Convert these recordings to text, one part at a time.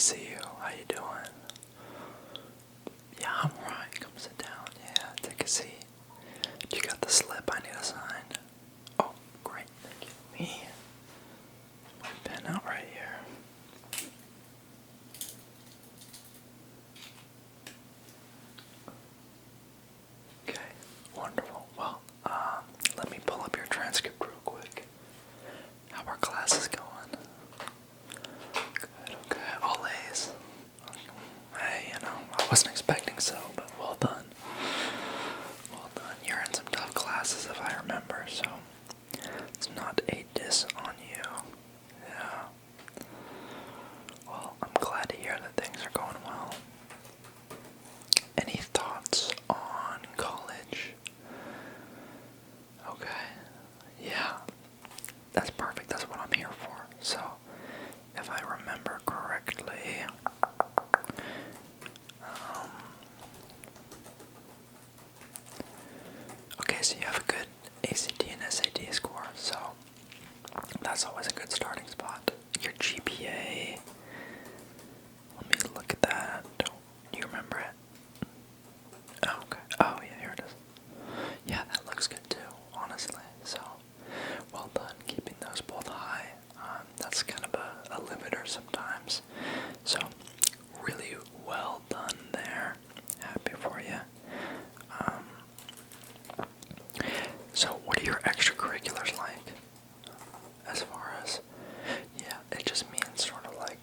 see you. How you doing? Yeah, I'm alright. Come sit down. Yeah, take a seat. You got the slip I need to sign? Oh, great. Thank you. Me. My pen out right here. Okay, wonderful. Well, let me pull up your transcript real quick. How are classes going? Good, okay. All A's. Hey, I wasn't expecting so, but well done. Well done. You're in some tough classes if I remember, so it's not a diss on you. Yeah. Well, I'm glad to hear that things are going well. Any thoughts on college? Okay. Yeah. That's perfect. That's what I'm here for. So, if I remember correctly, okay, so you have a good ACT and SAT score, so that's always a good starting spot. Your GPA, let me look at that. Do you remember it? Oh, okay. Oh, yeah, here it is. Yeah, that looks good too, honestly. So, well done keeping those both high. That's kind of a limiter sometimes. So, really well done there. Happy for you. So, what are your extracurriculars like? As far as, yeah, it just means sort of like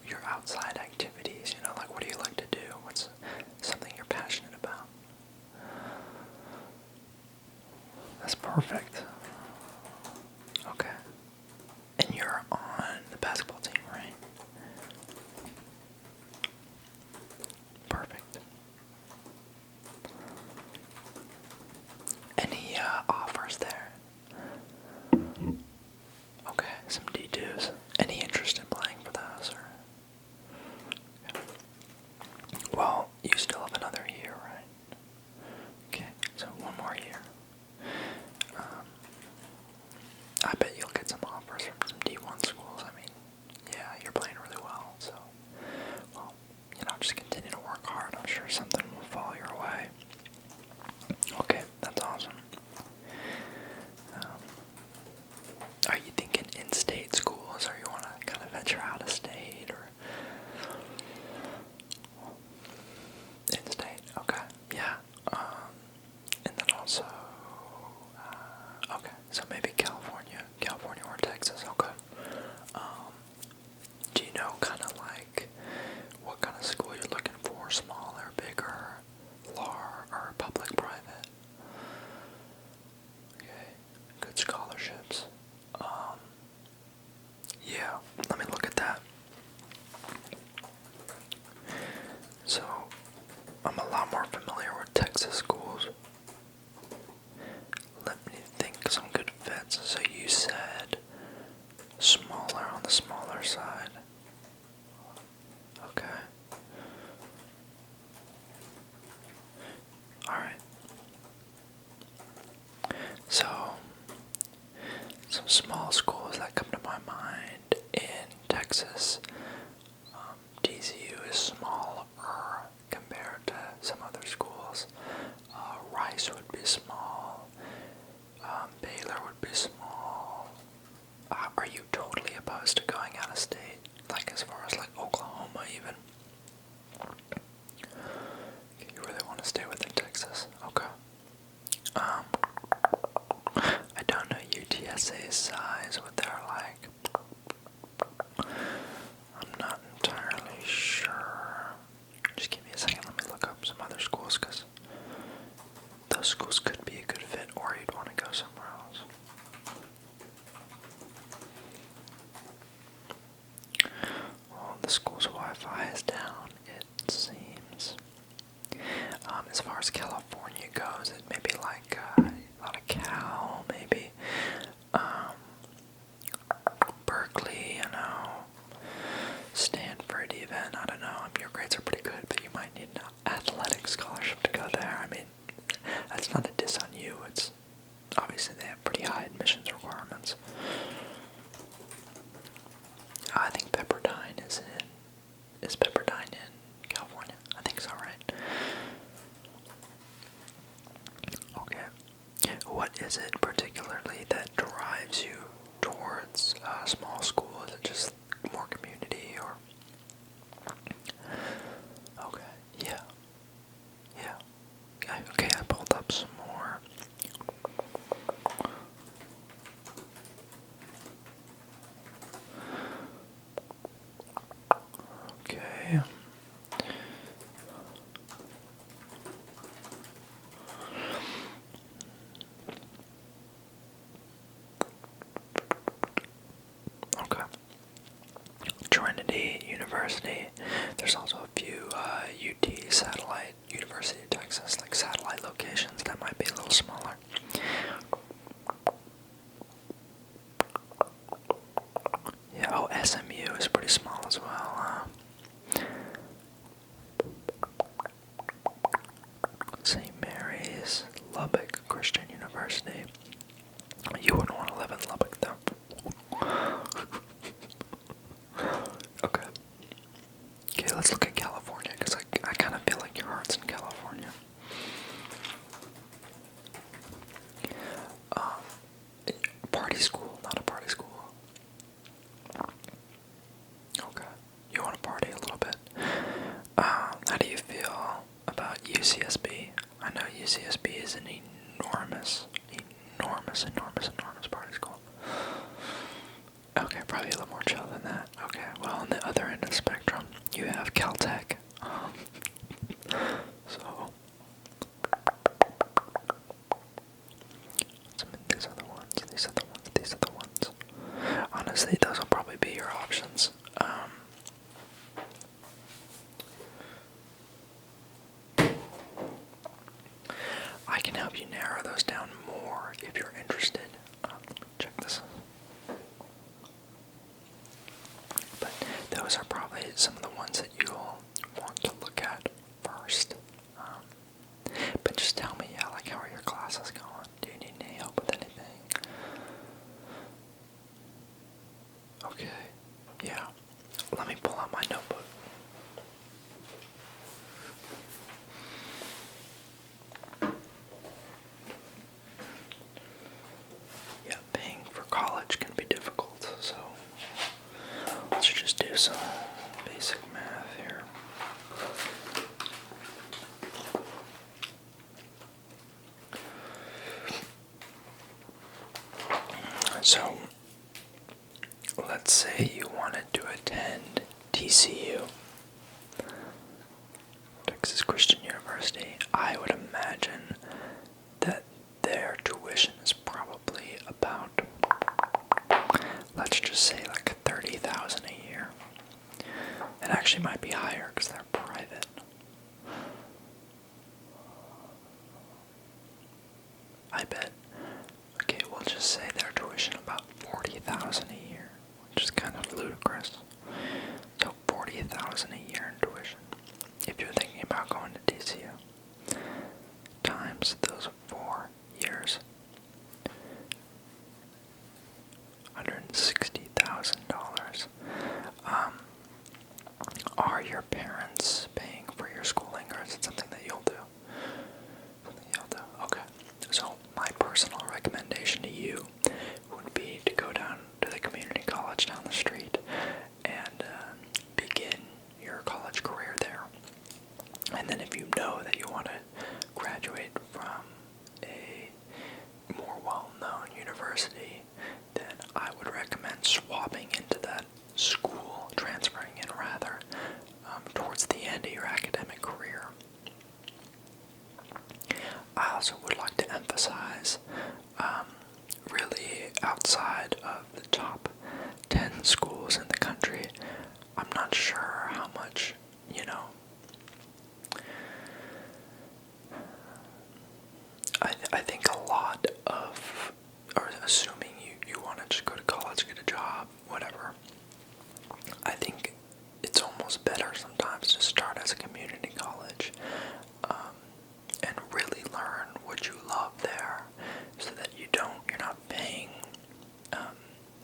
your outside activities, like what do you like to do? What's something you're passionate about? That's perfect. Okay. And you're on the basketball team, right? Perfect. Any offers there? Okay, some D2s. Any interest in playing for those? Or? Yeah. Well, you still have another year, right? Okay, so one more year. I bet you'll get some offers from some D1 schools. I mean, yeah, you're playing really well, so, well, just continue to work hard. I'm sure something will fall your way. Okay, that's awesome. Are you thinking in-state schools, or you want to kind of venture out of state, or in-state? Okay, yeah. And then also, okay, so maybe California or Texas. Okay. Do you know kind of like what kind of school you're looking for? Smaller, bigger, large, or public, private? Okay, good scholarships. Yeah, let me look at that. So, I'm a lot more familiar with Texas schools. Let me think some good fits. So you said smaller, on the smaller side. Okay. Alright. So, some small schools that come to my mind in Texas. TCU is smaller compared to some other schools. Rice would be small. Baylor would be small. Are you totally opposed to going out of state? Like as far as like Oklahoma even? You really want to stay within Texas? Okay. I don't know UTSA's size, what they're like. I'm not entirely sure. Just give me a second, let me look up some other schools, because those schools could be a good fit, or you'd want to go somewhere else. Well, the school's Wi-Fi is down, it seems. As far as California goes, it may be like a lot of Cal, maybe. Berkeley, Stanford even, I don't know. Your grades are pretty good, but you might need an athletic scholarship to go there. I mean, that's not a diss on you. It's obviously they have pretty high admissions requirements. I think Pepperdine is in Trinity University. There's also a few UT satellite, University of Texas, like satellite locations that might be a little smaller. Yeah, oh, SMU is pretty small as well. St. Mary's, Lubbock Christian University. You wouldn't want to live in Lubbock, though. Okay. Okay, let's look at California, because I kind of feel like your heart's in California. Party school, not a party school. Okay. You want to party a little bit. How do you feel about UCSB? I know UCSB is an enormous party school. Okay, probably a little more chill than that. Okay, well, on the other end of the spectrum, you have Caltech. So, these are the ones. Honestly, those will probably be your options. I can help you narrow those down more if you're interested. Check this out. But those are probably some of the ones that you'll want to look at first. But just tell me, like, how are your classes going? Do you need any help with anything? Okay, yeah. Let me pull out my notebook. Yeah, paying for college can be difficult, so let's just do some basic math here. So, let's say you wanted to attend TCU, Texas Christian University. I would imagine that their tuition is probably about, let's just say, like $30,000 a year. It actually might be higher because they're private. I bet. Okay, we'll just say their tuition about $40,000 a year, which is kind of ludicrous. So $40,000 a year in tuition, if you're thinking about going to TCU, times those 4 years, $160,000. Are your parents paying for your schooling, or is it something that you'll do? Okay. So my personal recommendation to you would be to go down to the community college down the street and begin your college career there. And then if you know that you want to graduate from a more well-known university, then I would recommend swapping into that school, transferring in rather, towards the end of your academic career. I also would like to emphasize, really outside of the top 10 schools in the country, I'm not sure how much, I think a lot of, or assuming you want to just go to college, get a job, whatever, I think it's almost better sometimes to start as a community college, and really learn what you love there, so that you're not paying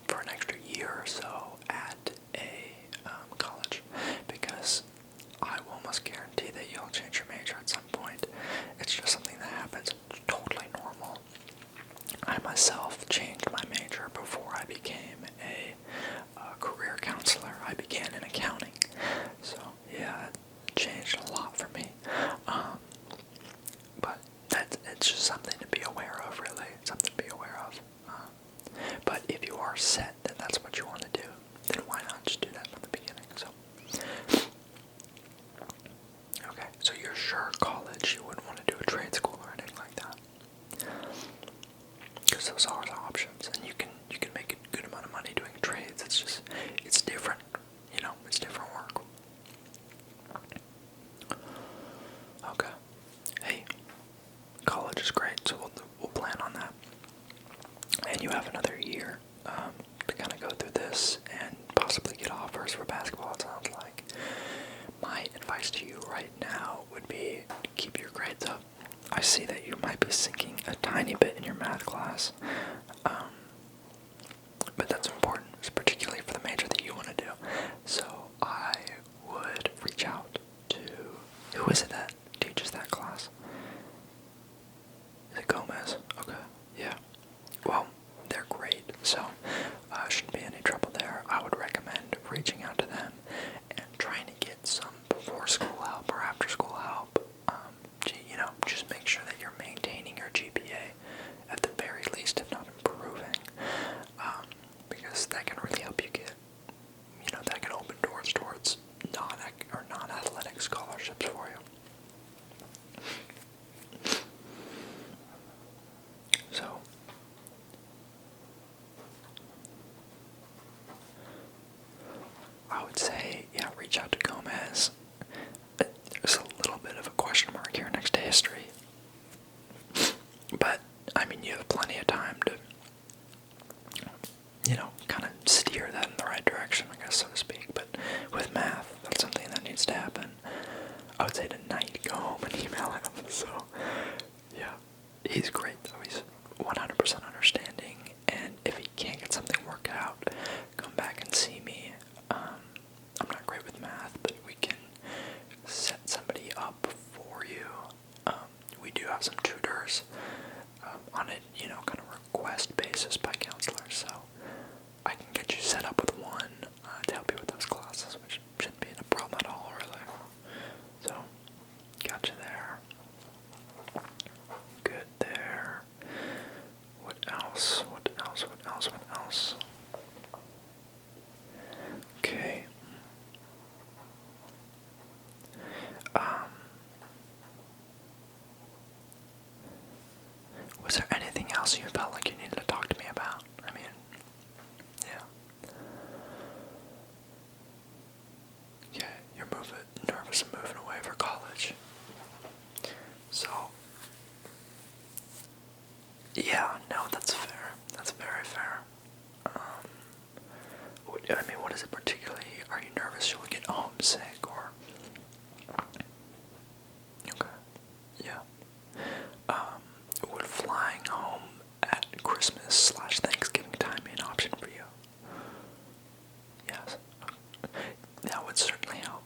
for an extra year or so at a college, because I will almost guarantee that you'll change your major at some point. It's just something that happens. It's totally normal. I myself changed my major before I became a career counselor. I began in accounting, so yeah, it changed a lot for me. But it's just something to be aware of, really. Something to be aware of. But if you are set that that's what you want to do, then why not just do that from the beginning? So, okay, so you're sure college, you wouldn't want to do a trade school or anything like that, because those are the options, and you can make a good amount of money doing trades. It's different, see that you might be sinking a tiny bit in your math class. But that's important, particularly for the major that you want to do. So I would reach out to, who is it that teaches that class? Is it Gomez? Okay, yeah. Well, they're great, so shouldn't be any trouble there. I would recommend reaching out to them and trying to get some before school help or after school help. Just make sure that you're maintaining your GPA at the very least, if not improving, because that can really help you get, that can open doors towards non-athletic scholarships for you. So, I would say, reach out to Gomez. There's a little bit of a question mark here next to history. But, you have plenty of time to, kind of steer that in the right direction, I guess, so to speak. But with math, that's something that needs to happen. I would say tonight, go home and email him. So, yeah. He's great, though. He's 100% understanding. And if he can't get something worked out, come back and see me. I'm not great with math, but we can set somebody up for you. We do have some tutors on a, kind of request basis by counselors, so I can get you set up with one to help you with those classes, which shouldn't be a problem at all, really. So, got you there. Good there. What else? What else? What else? What else? Okay. Was there anything else you felt like you needed to talk to me about? Yeah. Yeah, you're nervous and moving away for college. So, yeah, no, that's fair. That's very fair. What is it particularly? Are you nervous you'll get homesick or? Okay, yeah. Would flying home at Christmas/Thanksgiving time be an option for you? Yes. That would certainly help.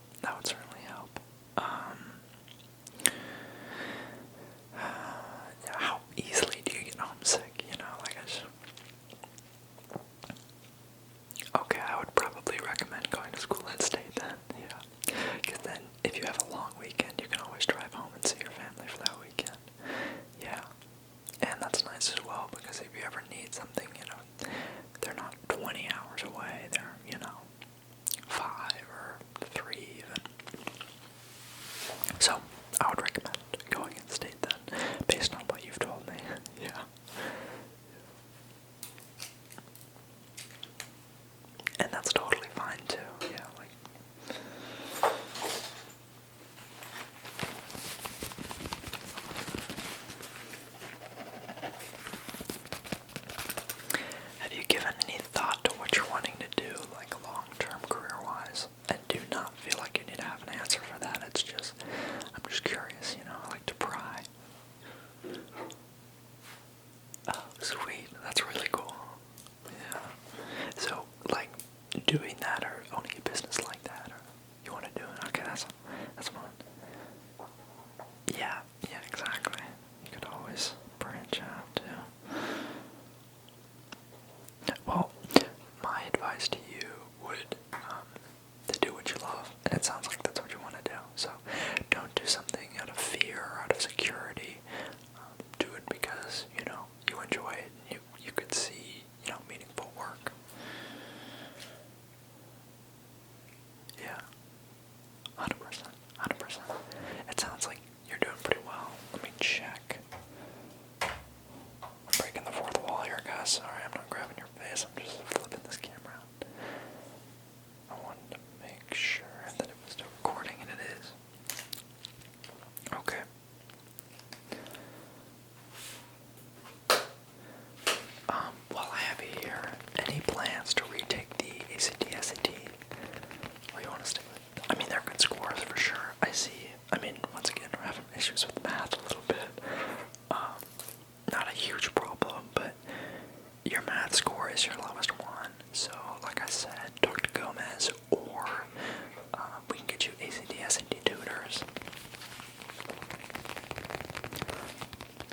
How easily do you get homesick? Okay, I would probably recommend going to school at state then, yeah. Because then, if you have a long weekend, you can always drive home and see your family for that weekend. Yeah. And that's nice as well, because if you ever need something, they're not 20 hours away, they're, 5 or 3 even. So, I would recommend going in state then, based on what you've told me. Yeah. And that's totally fine too, yeah, Have you given any thought to what you're wanting to do, long-term career-wise? And do not feel like you need to have an answer for that. I'm just curious, I like to pry. Oh, sweet. That's really cool. Yeah. So, doing that or owning a business like that, or you want to do it? Okay, that's fun. Yeah, exactly. You could always branch out too. Well, my advice to you would to do what you love, and it sounds like that's what you want to do. So don't do something out of fear or out of security. Do it because you enjoy it. You could see meaningful work. Yeah, 100%. It sounds like you're doing pretty well. Let me check. I'm breaking the fourth wall here, guys. Sorry, I'm not grabbing your face. I'm just flipping this camera out. I wanted to make sure that it was still recording, and it is. Okay. While I have you here, any plans to retake the ACT, SAT? Or you want to stick with? They're good scores for sure. I see. Once again, we're having issues with math a little bit. not a huge problem, but your math score is your lowest one. So, like I said, talk to Gomez, or we can get you ACT, SAT tutors.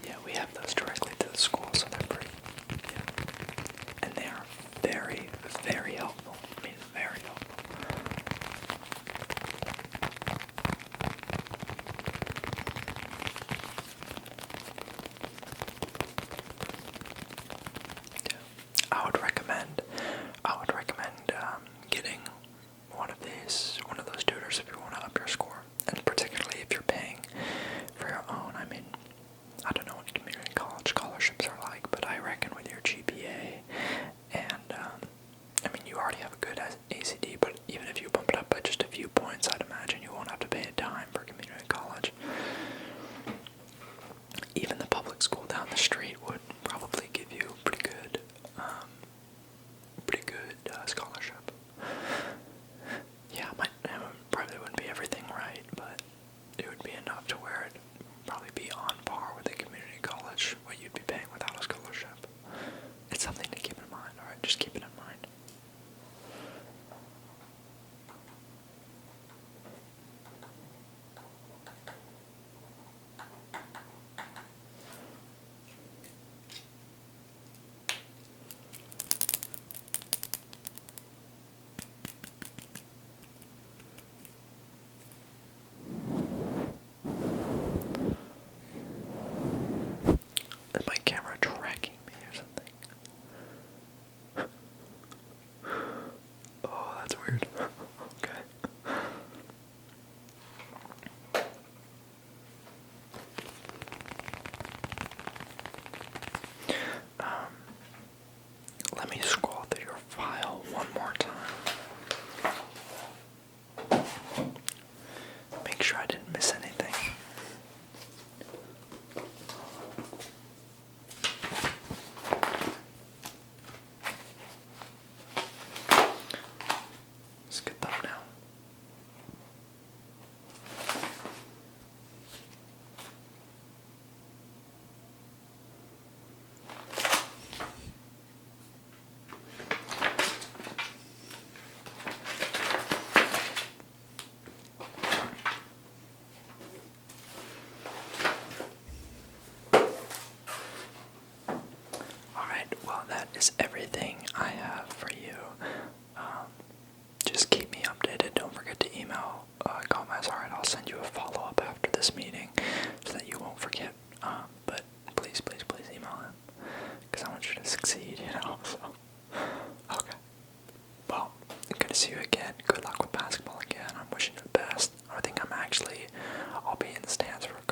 Yeah, we have those directly to the school, so they're pretty, and they are very, very helpful. I mean, very helpful. Yeah. I would recommend getting one of those tutors if you want to up your score, and particularly if you're paying for your own. I mean, I don't know what community college scholarships are like, but I reckon with your GPA and, I mean, you already have a good ACT, but even if you bump it up by just a few points, I'd imagine you won't have to pay a dime for community college. Even the public school down the street would probably give you pretty good scholarship. Yeah, it probably wouldn't be everything right, but it would be enough to where it'd probably be on par with a community college, what you'd be paying without a scholarship. It's something to keep in mind, alright? Just keep it in mind. Is my camera tracking me or something? Oh, that's weird. Okay. Let me scroll through your file one more time. Make sure I didn't miss anything. It's a good thumbnail. Alright, well, that is everything I have for you. Just keep me updated. Don't forget to email Gomez. Alright, I'll send you a follow-up after this meeting so that you won't forget. But please, please, please email him, because I want you to succeed, so. Okay. Well, good to see you again. Good luck with basketball again. I'm wishing you the best. I think I'll be in the stands for a